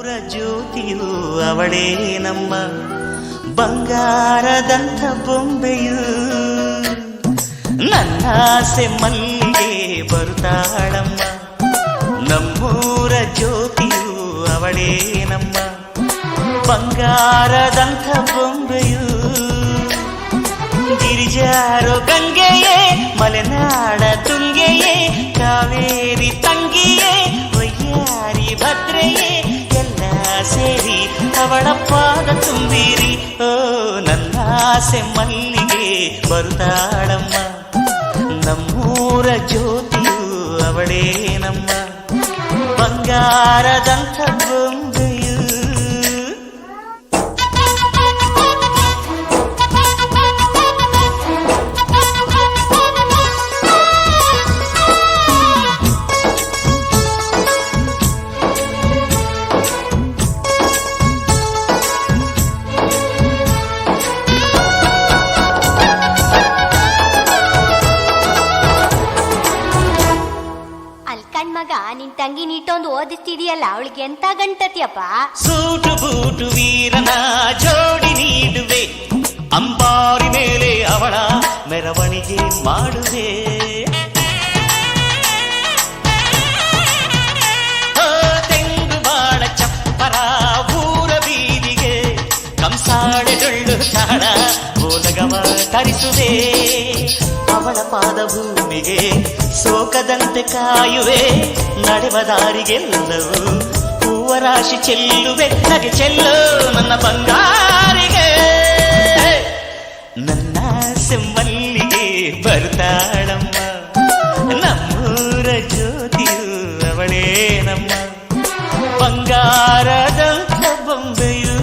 ಜ್ಯೋತಿಯು ಅವಳೇ ನಮ್ಮ ಬಂಗಾರದಂಥ ಬೊಂಬೆಯು ನನ್ನಾಸೆ ಮಲ್ಲಿಗೆ ಬರುತ್ತಾಳಮ್ಮ ನಮ್ಮೂರ ಜ್ಯೋತಿಯು ಅವಳೇ ನಮ್ಮ ಬಂಗಾರದಂಥ ಬೊಂಬೆಯು ಗಿರಿಜಾರೋ ಗಂಗೆಯೇ ಮಲೆನಾಡ ತುಂಗೆಯೇ ಕಾವೇರಿ ತಂಗಿಯೇ ವಯ್ಯಾರಿ ಭದ್ರೆಯೇ ಎಲ್ಲ ಸೇರಿ ಅವಳ ಪಾದ ತುಂಬಿರಿ ಓ ನನ್ನಾಸೆ ಮಲ್ಲಿಗೆ ಬರುತ್ತಾಳಮ್ಮ ನಮ್ಮೂರ ಜ್ಯೋತಿಯು ಅವಳೇ ನಮ್ಮ ಬಂಗಾರದಂಥ ಬೊಂಬೆಯು ಮಗ ನಿನ್ ತಂಗಿ ನೀಟೊಂದು ಓದಿಸ್ತಿದೀಯಲ್ಲ ಅವಳಿಗೆ ಎಂತ ಗಂಟತಿಯಪ್ಪ ಸೂಟು ಬೂಟು ವೀರನ ಜೋಡಿ ನೀಡುವೆ ಅಂಬಾರಿ ಮೇಲೆ ಅವಳ ಮೆರವಣಿಗೆ ಮಾಡುವೆ ತೆಂಗು ಬಾಳ ಚಪ್ಪರ ಊರ ಬೀದಿಗೆ ಕಂಸಾಳೆ ಡೊಳ್ಳು ತಾಳ ಬೋಲಗವ ತರಿಸುವೆ ಅವಳ ಪಾದ ಭೂಮಿಗೆ ಸೋಕದಂತೆ ಕಾಯುವೆ ನಡೆವ ದಾರಿಗೆಲ್ಲವೂ ಹೂವ ರಾಶಿ ಚೆಲ್ಲುವೆ ನಗೆ ಚೆಲ್ಲು ನನ್ನ ಬಂಗಾರಿಗೆ ನನ್ನ ಸೆಮ್ಮಲ್ಲಿಗೆ ಬರ್ತಾಳಮ್ಮ ನಮ್ಮೂರ ಜ್ಯೋತಿಯು ಅವಳೇ ನಮ್ಮ ಬಂಗಾರದಂಥ ಬೊಂಬೆಯು